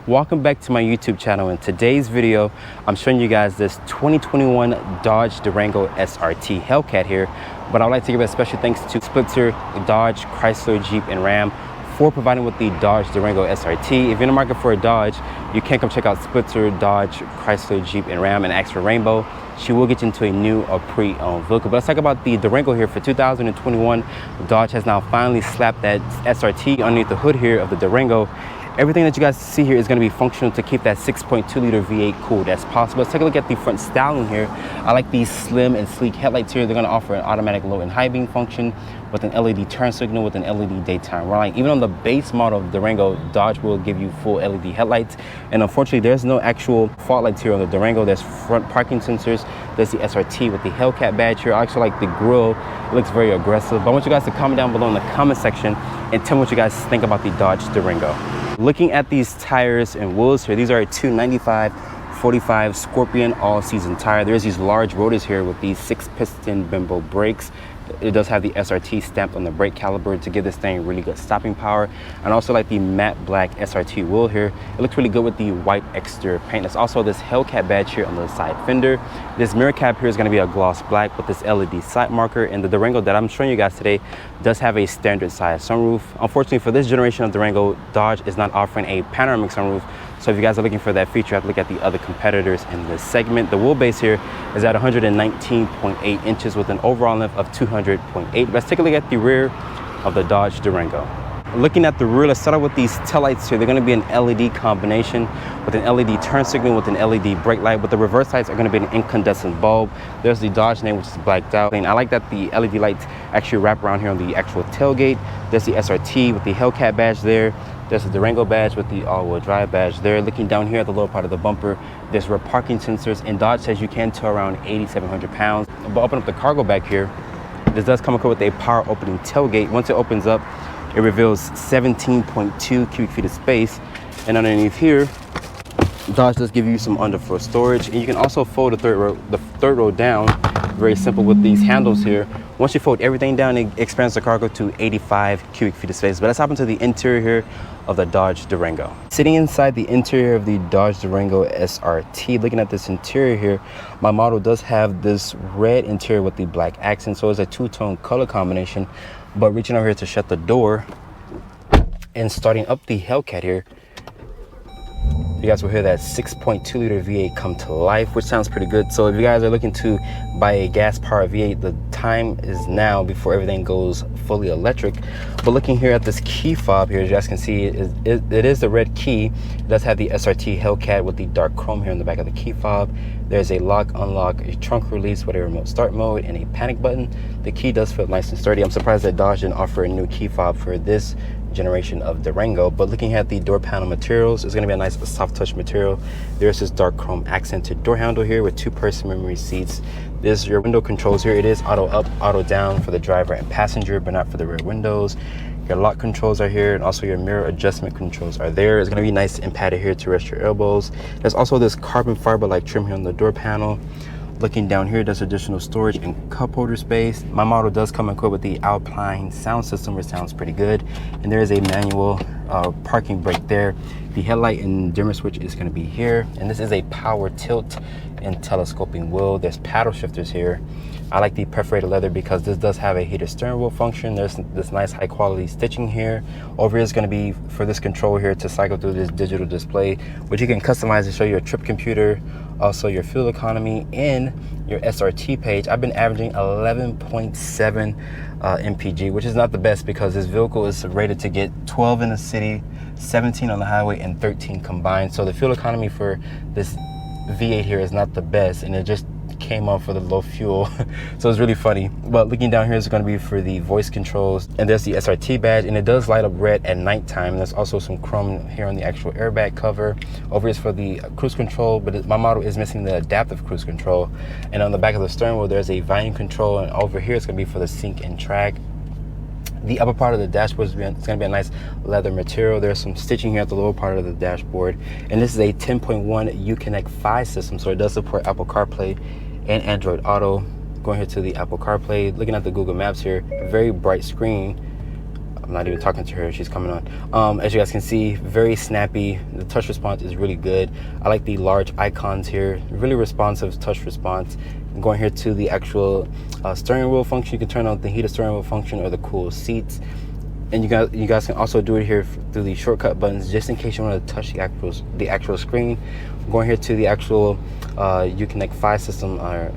Welcome back to my YouTube channel. In today's video, I'm showing you guys this 2021 Dodge Durango SRT HellCat here. But I'd like to give a special thanks to Spitzer, Dodge, Chrysler, Jeep, and Ram for providing with the Dodge Durango SRT. If you're in the market for a Dodge, you can come check out Spitzer, Dodge, Chrysler, Jeep, and Ram and ask for Rainbow. She will get you into a new or pre-owned vehicle. But let's talk about the Durango here for 2021. Dodge has now finally slapped that SRT underneath the hood here of the Durango. Everything that you guys see here is going to be functional to keep that 6.2 liter V8 cool as possible. Let's take a look at the front styling here. I like these slim and sleek headlights here. They're going to offer an automatic low and high beam function with an LED turn signal with an LED daytime running. Even on the base model of Durango, Dodge will give you full LED headlights. And unfortunately, there's no actual fog lights here on the Durango. There's front parking sensors. There's the SRT with the HellCat badge here. I actually like the grille. It looks very aggressive. But I want you guys to comment down below in the comment section and tell me what you guys think about the Dodge Durango. Looking at these tires and wheels here, these are a 295/45 Scorpion all-season tire. There's these large rotors here with these 6-piston bimbo brakes. It does have the SRT stamped on the brake caliper to give this thing really good stopping power. And also like the matte black SRT wheel here. It looks really good with the white exterior paint. There's also this HellCat badge here on the side fender. This mirror cap here is going to be a gloss black with this LED side marker. And the Durango that I'm showing you guys today does have a standard size sunroof. Unfortunately, for this generation of Durango, Dodge is not offering a panoramic sunroof. So if you guys are looking for that feature, you have to look at the other competitors in this segment. The wheelbase here is at 119.8 inches with an overall length of 200.8. Let's take a look at the rear of the Dodge Durango. Looking at the rear, let's start out with these taillights here. They're going to be an LED combination with an LED turn signal with an LED brake light. But the reverse lights are going to be an incandescent bulb. There's the Dodge name, which is blacked out. And I like that the LED lights actually wrap around here on the actual tailgate. There's the SRT with the HellCat badge there. There's the Durango badge with the all-wheel drive badge there. Looking down here at the lower part of the bumper, there's rear parking sensors, and Dodge says you can tow around 8,700 pounds. But open up the cargo back here. This does come equipped with a power opening tailgate. Once it opens up, it reveals 17.2 cubic feet of space. And underneath here, Dodge does give you some underfloor storage. And you can also fold the third row down. Very simple with these handles here. Once you fold everything down, it expands the cargo to 85 cubic feet of space. But let's hop into the interior here of the Dodge Durango. Sitting inside the interior of the Dodge Durango SRT, looking at this interior here, my model does have this red interior with the black accent. So it's a two-tone color combination. But reaching over here to shut the door and starting up the HellCat here, you guys will hear that 6.2 liter V8 come to life, which sounds pretty good. So if you guys are looking to buy a gas powered V8, the time is now before everything goes fully electric. But looking here at this key fob here, as you guys can see, it is the red key. It does have the SRT HellCat with the dark chrome here in the back of the key fob. There's a lock, unlock, a trunk release with a remote start mode, and a panic button. The key does feel nice and sturdy. I'm surprised that Dodge didn't offer a new key fob for this generation of Durango. But looking at the door panel materials, it's going to be a nice soft touch material. There's this dark chrome accented door handle here with 2-person memory seats. There's your window controls here. It is auto up, auto down for the driver and passenger, but not for the rear windows. Your lock controls are here, and also your mirror adjustment controls are there. It's going to be nice and padded here to rest your elbows. There's also this carbon fiber like trim here on the door panel. Looking down here, there's additional storage and cup holder space. My model does come equipped with the Alpine sound system, which sounds pretty good. And there is a manual parking brake there. The headlight and dimmer switch is going to be here. And this is a power tilt and telescoping wheel. There's paddle shifters here. I like the perforated leather because this does have a heated steering wheel function. There's this nice high quality stitching here. Over here is going to be for this control here to cycle through this digital display, which you can customize to show your trip computer, also your fuel economy, and your SRT page. I've been averaging 11.7 mpg, which is not the best because this vehicle is rated to get 12 in the city, 17 on the highway, and 13 combined. So the fuel economy for this V8 here is not the best, and it just came on for the low fuel. So it's really funny. But looking down here is going to be for the voice controls, and there's the SRT badge, and it does light up red at nighttime. There's also some chrome here on the actual airbag cover. Over here is for the cruise control, but my model is missing the adaptive cruise control. And on the back of the steering wheel, there's a volume control, and over here it's going to be for the sync and track. The upper part of the dashboard is going to be a nice leather material. There's some stitching here at the lower part of the dashboard, and this is a 10.1 Uconnect 5 system, so it does support Apple CarPlay and Android Auto. Going here to the Apple CarPlay, looking at the Google Maps here, a very bright screen. I'm not even talking to her, she's coming on. As you guys can see, very snappy. The touch response is really good. I like the large icons here, really responsive touch response. I'm going here to the actual steering wheel function. You can turn on the heated steering wheel function or the cool seats. And you guys can also do it here through the shortcut buttons, just in case you want to touch the actual screen. I'm going here to the actual Uconnect 5 system or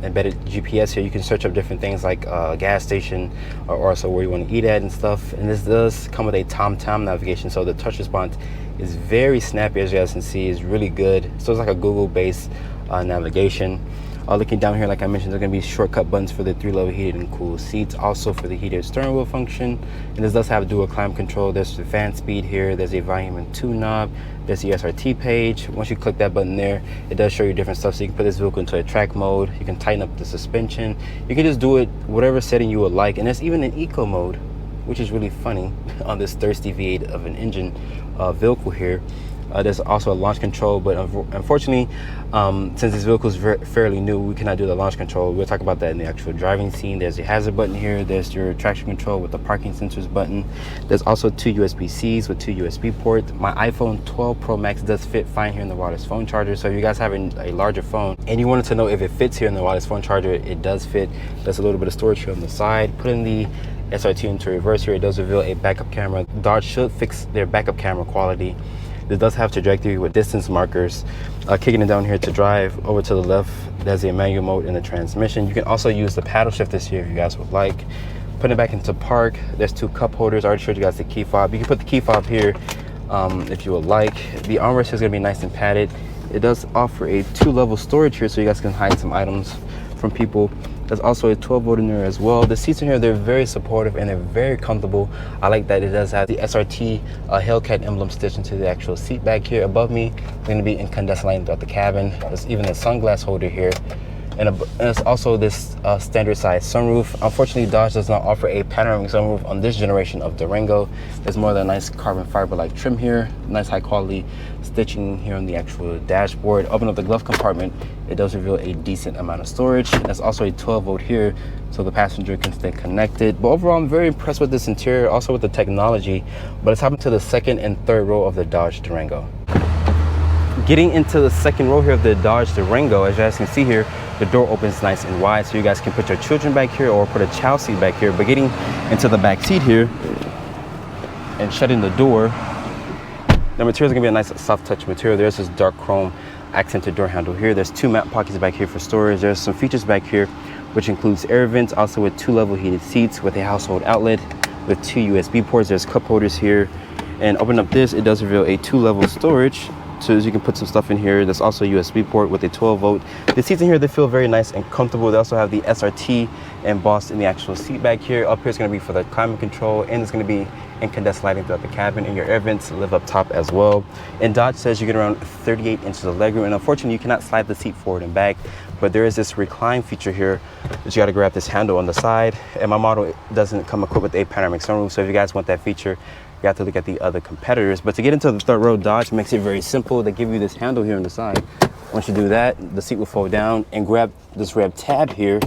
embedded GPS here. You can search up different things like gas station or also where you want to eat at and stuff. And this does come with a TomTom navigation, so the touch response is very snappy, as you guys can see. It's really good. So it's like a Google-based navigation. Looking down here, like I mentioned, there's going to be shortcut buttons for the 3-level heated and cool seats, also for the heated steering wheel function. And this does have dual climate control. There's the fan speed here, there's a volume and tune knob, there's the SRT page. Once you click that button there, it does show you different stuff. So you can put this vehicle into a track mode, you can tighten up the suspension, you can just do it whatever setting you would like. And there's even an eco mode, which is really funny on this thirsty V8 of an engine vehicle here. There's also a launch control, but unfortunately, since this vehicle is fairly new, we cannot do the launch control. We'll talk about that in the actual driving scene. There's a hazard button here. There's your traction control with the parking sensors button. There's also 2 USB-Cs with 2 USB ports. My iPhone 12 Pro Max does fit fine here in the wireless phone charger. So if you guys have a larger phone and you wanted to know if it fits here in the wireless phone charger, it does fit. There's a little bit of storage here on the side. Put in the SRT into reverse here. It does reveal a backup camera. Dodge should fix their backup camera quality. This does have trajectory with distance markers. Kicking it down here to drive over to the left, there's a manual mode in the transmission. You can also use the paddle shifters here if you guys would like. Putting it back into park, there's 2 cup holders. I already showed you guys the key fob. You can put the key fob here if you would like. The armrest is going to be nice and padded. It does offer a 2-level storage here, so you guys can hide some items from people. There's also a 12-volt in there as well. The seats in here, they're very supportive and they're very comfortable. I like that it does have the SRT HellCat emblem stitched into the actual seat back here. Above me, it's going to be incandescent lighting throughout the cabin. There's even a sunglass holder here. And there's also this standard size sunroof. Unfortunately, Dodge does not offer a panoramic sunroof on this generation of Durango. There's more than a nice carbon fiber like trim here, nice high quality stitching here on the actual dashboard. Open up the glove compartment, it does reveal a decent amount of storage. There's also a 12-volt here, so the passenger can stay connected. But overall, I'm very impressed with this interior, also with the technology. But let's hop into the second and third row of the Dodge Durango. Getting into the second row here of the Dodge Durango, as you guys can see here, the door opens nice and wide, so you guys can put your children back here or put a child seat back here. But getting into the back seat here and shutting the door, the material is going to be a nice soft touch material. There's this dark chrome accented door handle here. There's 2 map pockets back here for storage. There's some features back here, which includes air vents, also with 2-level heated seats with a household outlet with 2 USB ports. There's cup holders here. And open up this, it does reveal a 2-level storage. So as you can put some stuff in here. There's also a USB port with a 12-volt. The seats in here, they feel very nice and comfortable. They also have the SRT embossed in the actual seat back here. Up here is going to be for the climate control, and it's going to be incandescent lighting throughout the cabin, and your air vents live up top as well. And Dodge says you get around 38 inches of legroom, and unfortunately you cannot slide the seat forward and back, but there is this recline feature here that you got to grab this handle on the side. And my model doesn't come equipped with a panoramic sunroof, so if you guys want that feature, you have to look at the other competitors. But to get into the third row, Dodge makes it very simple. They give you this handle here on the side. Once you do that, the seat will fold down, and grab this red tab here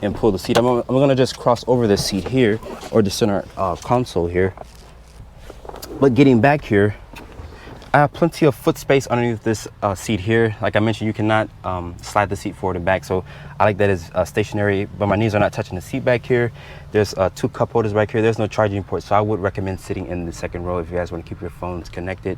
and pull the seat. I'm gonna just cross over this seat here, or the center console here. But getting back here, I have plenty of foot space underneath this seat here. Like I mentioned, you cannot slide the seat forward and back, so I like that it's stationary, but my knees are not touching the seat back here. There's 2 cup holders back here. There's no charging port, so I would recommend sitting in the second row if you guys want to keep your phones connected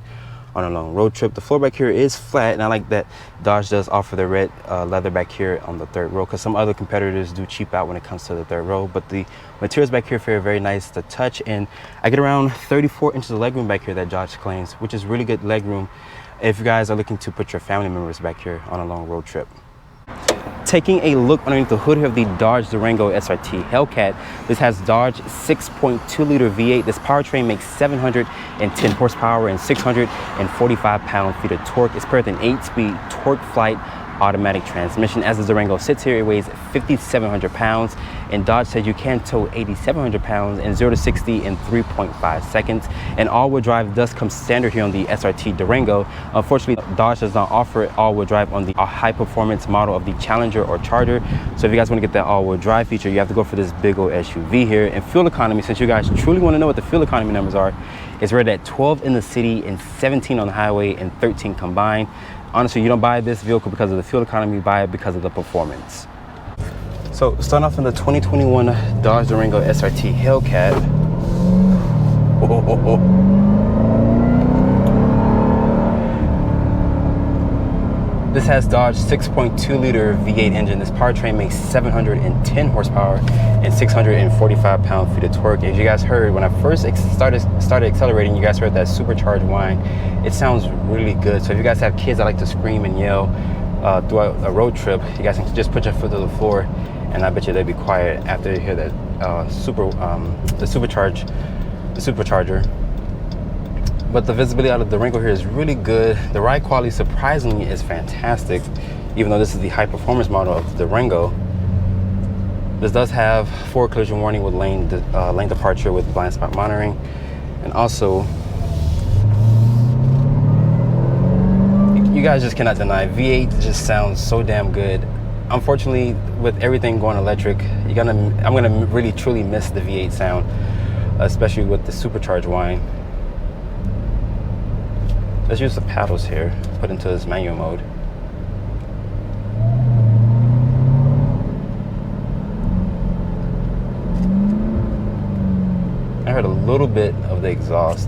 on a long road trip. The floor back here is flat, and I like that Dodge does offer the red leather back here on the third row, because some other competitors do cheap out when it comes to the third row. But the materials back here feel very nice to touch, and I get around 34 inches of legroom back here that Dodge claims, which is really good legroom if you guys are looking to put your family members back here on a long road trip. Taking a look underneath the hood here of the Dodge Durango SRT HellCat, this has Dodge 6.2 liter V8. This powertrain makes 710 horsepower and 645 pound-feet of torque. It's paired with an 8-speed torque flight automatic transmission. As the Durango sits here, it weighs 5,700 pounds, and Dodge said you can tow 8,700 pounds in 0 to 60 in 3.5 seconds. And all-wheel drive does come standard here on the SRT Durango. Unfortunately, Dodge does not offer all-wheel drive on the high-performance model of the Challenger or Charger. So if you guys want to get that all-wheel drive feature, you have to go for this big old SUV here. And fuel economy, since you guys truly want to know what the fuel economy numbers are, it's rated at 12 in the city and 17 on the highway and 13 combined. Honestly, you don't buy this vehicle because of the fuel economy, you buy it because of the performance. So starting off in the 2021 Dodge Durango SRT HellCat. This has Dodge 6.2 liter V8 engine. This powertrain makes 710 horsepower and 645 pound-feet of torque. As you guys heard, when I first started accelerating, you guys heard that supercharged whine. It sounds really good. So if you guys have kids that like to scream and yell throughout a road trip, you guys can just put your foot to the floor, and I bet you they'd be quiet after you hear that the supercharger. But the visibility out of the Durango here is really good. The ride quality surprisingly is fantastic, even though this is the high performance model of the Durango. This does have forward collision warning with lane departure with blind spot monitoring. And also, you guys just cannot deny, V8 just sounds so damn good. Unfortunately, with everything going electric, I'm gonna really truly miss the V8 sound, especially with the supercharged whine. Let's use the paddles here, put into this manual mode. I heard a little bit of the exhaust.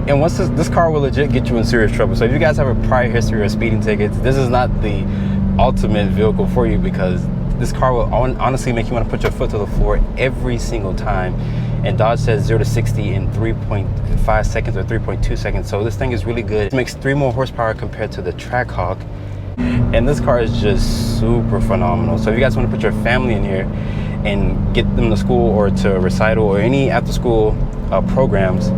And once this car will legit get you in serious trouble. So if you guys have a prior history of speeding tickets, this is not the ultimate vehicle for you, because this car will honestly make you want to put your foot to the floor every single time. And Dodge says 0 to 60 in 3.5 seconds or 3.2 seconds. So this thing is really good. It makes 3 more horsepower compared to the Trackhawk. And this car is just super phenomenal. So if you guys want to put your family in here and get them to school or to a recital or any after school programs,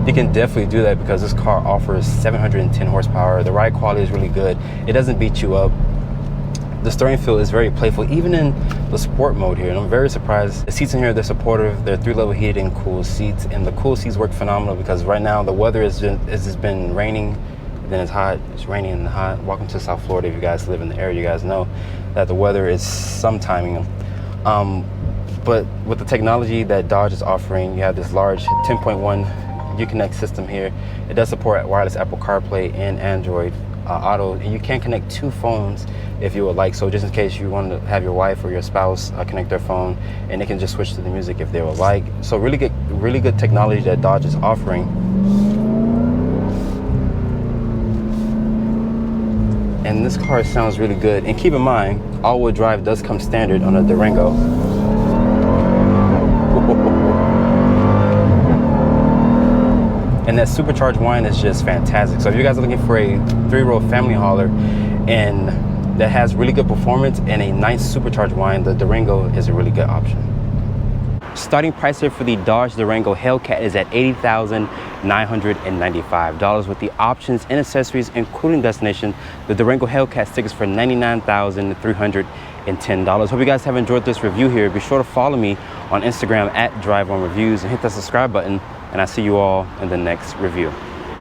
you can definitely do that, because this car offers 710 horsepower. The ride quality is really good. It doesn't beat you up. The steering feel is very playful, even in the sport mode here, and I'm very surprised. The seats in here, they're supportive. They're 3-level heated and cool seats, and the cool seats work phenomenal, because right now the weather has just been raining, then it's hot, it's raining and hot. Welcome to South Florida. If you guys live in the area, you guys know that the weather is some timing. But with the technology that Dodge is offering, you have this large 10.1 Uconnect system here. It does support wireless Apple CarPlay and Android Auto, and you can connect 2 phones if you would like. So just in case you want to have your wife or your spouse connect their phone, and they can just switch to the music if they would like. So really good technology that Dodge is offering. And this car sounds really good. And keep in mind, all-wheel drive does come standard on a Durango. And that supercharged whine is just fantastic. So if you guys are looking for a 3-row family hauler and that has really good performance and a nice supercharged whine, the Durango is a really good option. Starting price here for the Dodge Durango HellCat is at $80,995 with the options and accessories, including destination. The Durango HellCat stickers for $99,310. Hope you guys have enjoyed this review here. Be sure to follow me on Instagram at DriveOnReviews and hit that subscribe button. And I'll see you all in the next review.